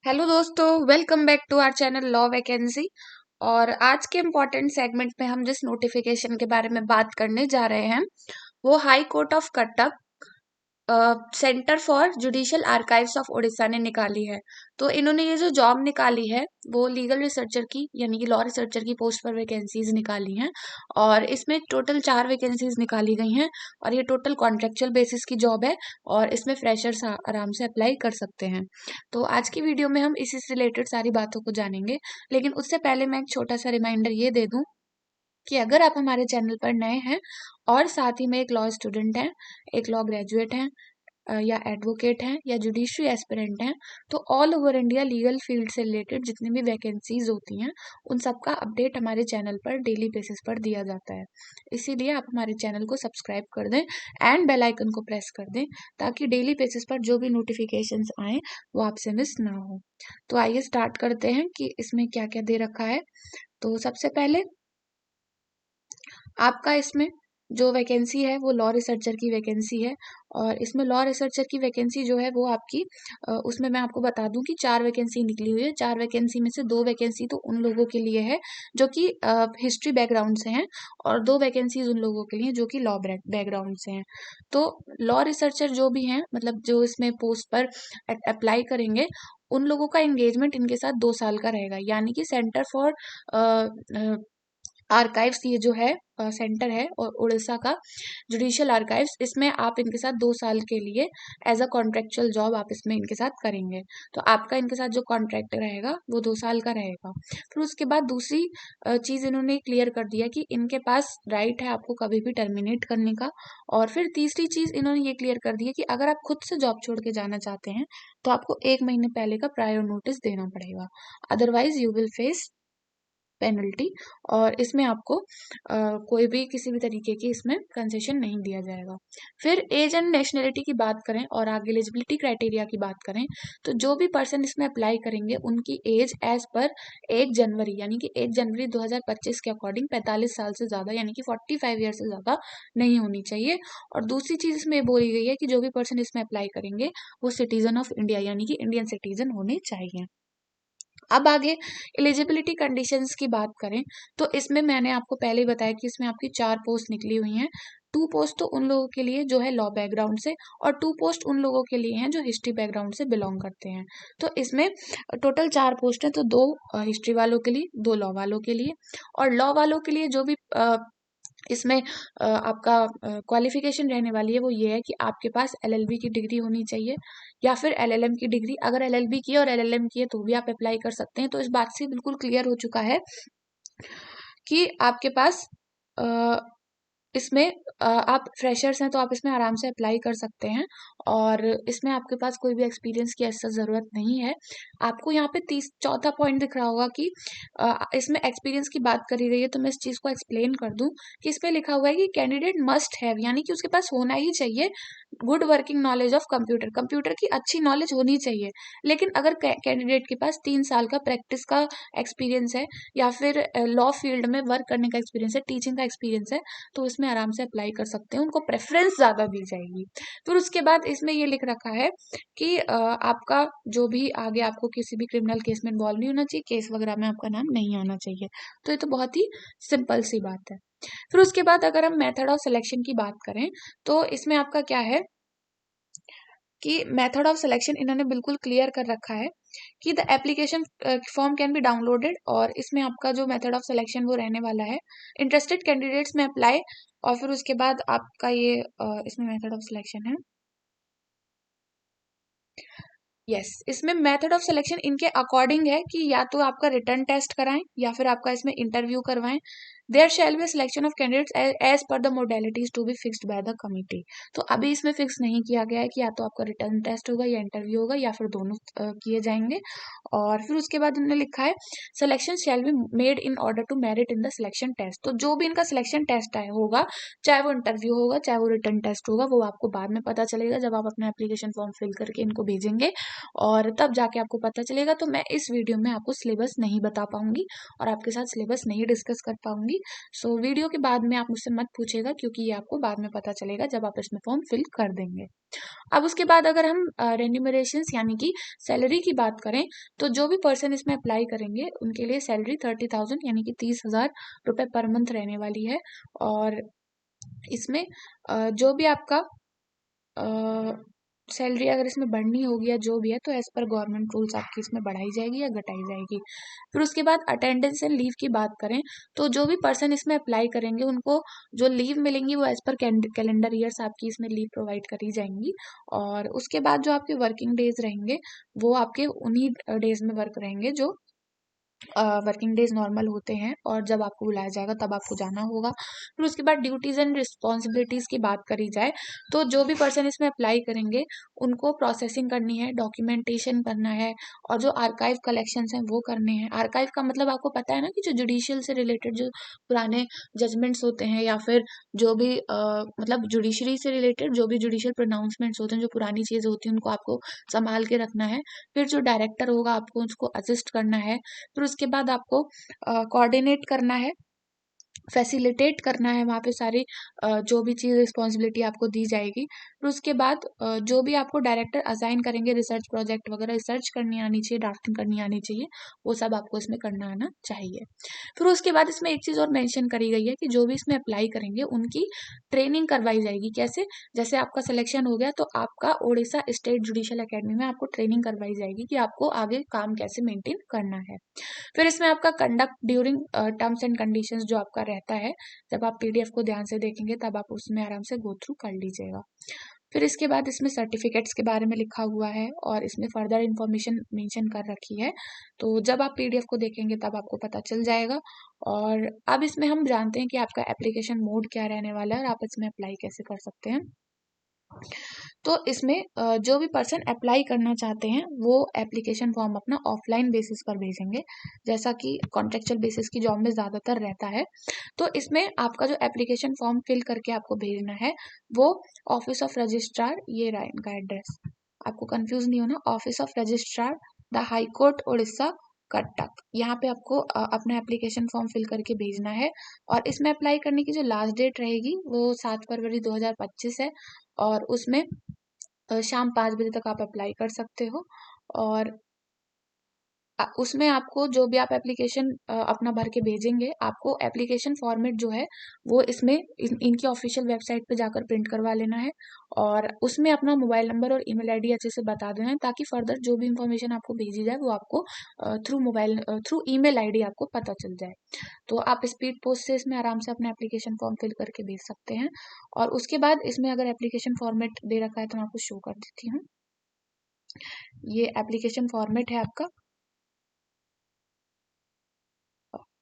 Hello दोस्तों, welcome back to our channel law vacancy. और आज के इम्पोर्टेंट सेगमेंट में हम जिस नोटिफिकेशन के बारे में बात करने जा रहे हैं वो high court of Cuttack centre for judicial archives of Orissa ने निकाली है। तो इन्होंने ये जो जॉब निकाली है वो लीगल रिसर्चर की यानी कि लॉ रिसर्चर की पोस्ट पर वैकेंसीज निकाली हैं। और इसमें टोटल 4 वैकेंसीज निकाली गई हैं और ये टोटल कॉन्ट्रेक्चुअल बेसिस की जॉब है और इसमें फ्रेशर्स आराम से अप्लाई कर सकते हैं। तो आज की वीडियो में हम इसी से रिलेटेड सारी बातों को जानेंगे, लेकिन उससे पहले मैं एक छोटा सा रिमाइंडर ये दे दूं कि अगर आप हमारे चैनल पर नए हैं और साथ ही में एक लॉ स्टूडेंट हैं, एक लॉ ग्रेजुएट हैं या एडवोकेट हैं या जुडिशरी एस्पिरेंट हैं, तो all over India legal field से रिलेटेड जितनी भी वैकेंसीज होती हैं उन सबका अपडेट हमारे चैनल पर डेली बेसिस पर दिया जाता है। इसीलिए आप हमारे चैनल को सब्सक्राइब कर दें एंड बेल आइकन को प्रेस कर दें ताकि डेली बेसिस पर जो भी नोटिफिकेशंस आए वो आपसे मिस ना हो। तो आइए स्टार्ट करते हैं कि इसमें क्या क्या दे रखा है। तो सबसे पहले आपका इसमें जो वैकेंसी है वो लॉ रिसर्चर की वैकेंसी है। और इसमें लॉ रिसर्चर की वैकेंसी जो है वो आपकी उसमें मैं आपको बता दूं कि 4 वैकेंसी निकली हुई है। 4 वैकेंसी में से 2 वैकेंसी तो उन लोगों के लिए है जो कि हिस्ट्री बैकग्राउंड से हैं और 2 वैकेंसीज उन लोगों के लिए जो कि लॉ बैकग्राउंड से हैं। तो लॉ रिसर्चर जो भी हैं, मतलब जो इसमें पोस्ट पर अप्लाई करेंगे, उन लोगों का एंगेजमेंट इनके साथ 2 साल का रहेगा। यानी कि सेंटर फॉर आर्काइव्स, ये जो है सेंटर है और उड़ीसा का जुडिशियल आर्काइव्स, इसमें आप इनके साथ 2 साल के लिए एज अ कॉन्ट्रेक्चुअल जॉब आप इसमें इनके साथ करेंगे। तो आपका इनके साथ जो कॉन्ट्रैक्ट रहेगा वो 2 साल का रहेगा। फिर उसके बाद दूसरी चीज इन्होंने क्लियर कर दिया कि इनके पास राइट है आपको कभी भी टर्मिनेट करने का। और फिर तीसरी चीज इन्होंने ये क्लियर कर दी है कि अगर आप खुद से जॉब छोड़ के जाना चाहते हैं तो आपको 1 महीने पहले का प्रायर नोटिस देना पड़ेगा, otherwise you will face penalty. और इसमें आपको कोई भी किसी भी तरीके की इसमें कंसेशन नहीं दिया जाएगा। फिर एज एंड नेशनलिटी की बात करें और आगे एलिजिबिलिटी क्राइटेरिया की बात करें, तो जो भी पर्सन इसमें अप्लाई करेंगे उनकी एज एज पर 1 जनवरी यानी कि 1 जनवरी 2025 के अकॉर्डिंग 45 साल से ज़्यादा यानी कि 45 ईयर से ज़्यादा नहीं होनी चाहिए। और दूसरी चीज़ इसमें बोली गई है कि जो भी पर्सन इसमें अप्लाई करेंगे वो सिटीजन ऑफ इंडिया यानी कि इंडियन सिटीजन होने चाहिए। अब आगे एलिजिबिलिटी कंडीशंस की बात करें तो इसमें मैंने आपको पहले ही बताया कि इसमें आपकी 4 पोस्ट निकली हुई हैं। 2 पोस्ट तो उन लोगों के लिए जो है लॉ बैकग्राउंड से और 2 पोस्ट उन लोगों के लिए हैं जो हिस्ट्री बैकग्राउंड से बिलोंग करते हैं। तो इसमें टोटल 4 पोस्ट है, तो 2 हिस्ट्री वालों के लिए, 2 लॉ वालों के लिए। और लॉ वालों के लिए जो भी इसमें आपका क्वालिफिकेशन रहने वाली है वो ये है कि आपके पास एलएलबी की डिग्री होनी चाहिए या फिर एलएलएम की डिग्री। अगर एलएलबी की है और एलएलएम की है तो भी आप अप्लाई कर सकते हैं। तो इस बात से बिल्कुल क्लियर हो चुका है कि आपके पास अ, इसमें आप फ्रेशर्स हैं तो आप इसमें आराम से अप्लाई कर सकते हैं। और इसमें आपके पास कोई भी एक्सपीरियंस की ऐसा ज़रूरत नहीं है। आपको यहाँ पे तीस चौथा पॉइंट दिख रहा होगा कि इसमें एक्सपीरियंस की बात करी गई है, तो मैं इस चीज़ को एक्सप्लेन कर दूं कि इसमें लिखा हुआ है कि कैंडिडेट मस्ट हैव यानी कि उसके पास होना ही चाहिए good working knowledge of computer. Computer की अच्छी नॉलेज होनी चाहिए। लेकिन अगर कैंडिडेट के पास 3 साल का प्रैक्टिस का एक्सपीरियंस है या फिर लॉ फील्ड में वर्क करने का एक्सपीरियंस है, टीचिंग का एक्सपीरियंस है, तो इसमें आराम से अप्लाई कर सकते हैं, उनको प्रेफरेंस ज़्यादा दी जाएगी। फिर उसके बाद इसमें ये लिख रखा है कि आपका जो भी आगे आपको किसी भी क्रिमिनल केस में इन्वॉल्व नहीं होना चाहिए, केस वगैरह में आपका नाम नहीं आना चाहिए। तो ये तो बहुत ही सिंपल सी बात है। फिर उसके बाद अगर हम मेथड ऑफ सिलेक्शन की बात करें तो इसमें आपका क्या है कि मेथड ऑफ सिलेक्शन इन्होंने बिल्कुल क्लियर कर रखा है कि the application form can be downloaded. और इसमें आपका जो मेथड ऑफ सिलेक्शन वो रहने वाला है, इंटरेस्टेड कैंडिडेट्स में अप्लाई। और फिर उसके बाद आपका ये इसमें मेथड ऑफ सिलेक्शन है, यस इसमें मेथड ऑफ सिलेक्शन इनके अकॉर्डिंग है कि या तो आपका रिटर्न टेस्ट कराएं या फिर आपका इसमें इंटरव्यू करवाएं। There shall be selection of candidates as per the modalities to be fixed by the committee. तो अभी इसमें फिक्स नहीं किया गया है कि या तो आपका रिटर्न टेस्ट होगा या इंटरव्यू होगा या फिर दोनों किए जाएंगे। और फिर उसके बाद उन्होंने लिखा है selection shall be made in order to merit in the selection test. तो जो भी इनका सिलेक्शन टेस्ट है होगा, चाहे वो इंटरव्यू होगा चाहे वो रिटर्न टेस्ट होगा, वो आपको बाद में पता चलेगा जब आप अपना एप्लीकेशन फॉर्म फिल करके इनको भेजेंगे और तब जाके आपको पता चलेगा। तो मैं इस वीडियो में आपको सिलेबस नहीं बता पाऊंगी और आपके साथ सिलेबस नहीं डिस्कस कर पाऊंगी। दूंगी। सो वीडियो के बाद में आप मुझसे मत पूछेगा, क्योंकि ये आपको बाद में पता चलेगा जब आप इसमें फॉर्म फिल कर देंगे। अब उसके बाद अगर हम रेन्यूमरेशंस यानी कि सैलरी की बात करें, तो जो भी पर्सन इसमें अप्लाई करेंगे उनके लिए सैलरी 30,000 यानी कि 30,000 रुपये पर मंथ रहने वाली है। और इसमें जो भी आपका सैलरी अगर इसमें बढ़नी होगी या जो भी है, तो एज पर गवर्नमेंट रूल्स आपकी इसमें बढ़ाई जाएगी या घटाई जाएगी। फिर उसके बाद अटेंडेंस एंड लीव की बात करें, तो जो भी पर्सन इसमें अप्लाई करेंगे उनको जो लीव मिलेंगी वो एज पर कैलेंडर ईयर्स आपकी इसमें लीव प्रोवाइड करी जाएंगी। और उसके बाद जो आपके वर्किंग डेज रहेंगे वो आपके उन्हीं डेज में वर्क रहेंगे जो वर्किंग डेज नॉर्मल होते हैं, और जब आपको बुलाया जाएगा तब आपको जाना होगा। फिर उसके बाद ड्यूटीज एंड रिस्पॉन्सिबिलिटीज की बात करी जाए, तो जो भी पर्सन इसमें अप्लाई करेंगे उनको प्रोसेसिंग करनी है, डॉक्यूमेंटेशन करना है, और जो आर्काइव कलेक्शंस हैं वो करने हैं। आर्काइव का मतलब आपको पता है ना, कि जो जुडिशियल से रिलेटेड जो पुराने जजमेंट्स होते हैं, या फिर जो भी मतलब जुडिशरी से रिलेटेड जो भी जुडिशियल प्रोनाउंसमेंट्स होते हैं, जो पुरानी चीज़ें होती हैं, उनको आपको संभाल के रखना है। फिर जो डायरेक्टर होगा आपको उसको असिस्ट करना है। फिर उसके बाद आपको कोऑर्डिनेट करना है, फैसिलिटेट करना है वहाँ पे सारी जो भी चीज़ रिस्पॉन्सिबिलिटी आपको दी जाएगी। फिर उसके बाद जो भी आपको डायरेक्टर असाइन करेंगे, रिसर्च प्रोजेक्ट वगैरह रिसर्च करनी आनी चाहिए, ड्राफ्टिंग करनी आनी चाहिए, वो सब आपको इसमें करना आना चाहिए। फिर उसके बाद इसमें एक चीज़ और मेंशन करी गई है कि जो भी इसमें अप्लाई करेंगे उनकी ट्रेनिंग करवाई जाएगी। कैसे? जैसे आपका सिलेक्शन हो गया तो आपका ओडिशा स्टेट जुडिशियल एकेडमी में आपको ट्रेनिंग करवाई जाएगी कि आपको आगे काम कैसे मेंटेन करना है। फिर इसमें आपका conduct during terms and conditions जो आपका रहता है, जब आप पीडीएफ को ध्यान से देखेंगे तब आप उसमें आराम से गो थ्रू कर लीजिएगा। फिर इसके बाद इसमें सर्टिफिकेट्स के बारे में लिखा हुआ है और इसमें फर्दर इन्फॉर्मेशन मेंशन कर रखी है, तो जब आप पीडीएफ को देखेंगे तब आपको पता चल जाएगा। और अब इसमें हम जानते हैं कि आपका एप्लीकेशन मोड क्या रहने वाला है और आप इसमें अप्लाई कैसे कर सकते हैं। तो इसमें जो भी पर्सन अप्लाई करना चाहते हैं वो एप्लीकेशन फॉर्म अपना ऑफलाइन बेसिस पर भेजेंगे, जैसा कि कॉन्ट्रेक्चुअल बेसिस की जॉब में ज़्यादातर रहता है। तो इसमें आपका जो एप्लीकेशन फॉर्म फिल करके आपको भेजना है वो ऑफिस ऑफ रजिस्ट्रार, ये रहा इनका एड्रेस, आपको कंफ्यूज नहीं होना, office of registrar the high court Orissa Cuttack, यहाँ पे आपको अपना एप्लीकेशन फॉर्म फिल करके भेजना है। और इसमें अप्लाई करने की जो लास्ट डेट रहेगी वो 7 फरवरी 2025 है, और उसमें शाम 5 बजे तक आप अप्लाई कर सकते हो। और उसमें आपको जो भी आप एप्लीकेशन अपना भर के भेजेंगे, आपको एप्लीकेशन फॉर्मेट जो है वो इसमें इनकी ऑफिशियल वेबसाइट पे जाकर प्रिंट करवा लेना है, और उसमें अपना मोबाइल नंबर और ईमेल आईडी अच्छे से बता देना है, ताकि फर्दर जो भी इंफॉर्मेशन आपको भेजी जाए वो आपको थ्रू ईमेल आईडी आपको पता चल जाए। तो आप स्पीड पोस्ट से इसमें आराम से अपना एप्लीकेशन फॉर्म फिल करके भेज सकते हैं। और उसके बाद इसमें अगर एप्लीकेशन फॉर्मेट दे रखा है तो मैं आपको शो कर देती हूँ। ये एप्लीकेशन फॉर्मेट है आपका,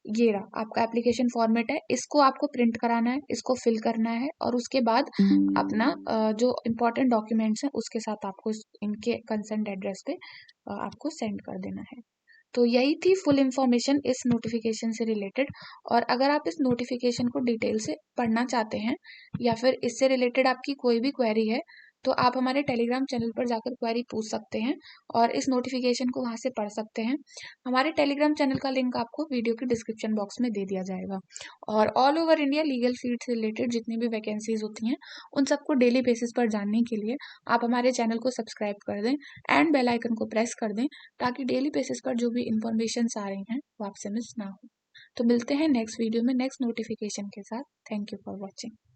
ये रहा आपका एप्लीकेशन फॉर्मेट है, इसको आपको प्रिंट कराना है, इसको फिल करना है, और उसके बाद अपना जो इम्पोर्टेंट डॉक्यूमेंट्स हैं उसके साथ आपको इनके कंसर्न एड्रेस पे आपको सेंड कर देना है। तो यही थी फुल इन्फॉर्मेशन इस नोटिफिकेशन से रिलेटेड। और अगर आप इस नोटिफिकेशन को डिटेल से पढ़ना चाहते हैं, या फिर इससे रिलेटेड आपकी कोई भी क्वेरी है, तो आप हमारे टेलीग्राम चैनल पर जाकर क्वेरी पूछ सकते हैं और इस नोटिफिकेशन को वहाँ से पढ़ सकते हैं। हमारे टेलीग्राम चैनल का लिंक आपको वीडियो के डिस्क्रिप्शन बॉक्स में दे दिया जाएगा। और all over India legal field से रिलेटेड जितनी भी वैकेंसीज होती हैं उन सबको डेली बेसिस पर जानने के लिए आप हमारे चैनल को सब्सक्राइब कर दें एंड बेल आइकन को प्रेस कर दें, ताकि डेली बेसिस पर जो भी इंफॉर्मेशन आ रही हैं वो आपसे मिस ना हो। तो मिलते हैं नेक्स्ट वीडियो में नेक्स्ट नोटिफिकेशन के साथ। Thank you for watching.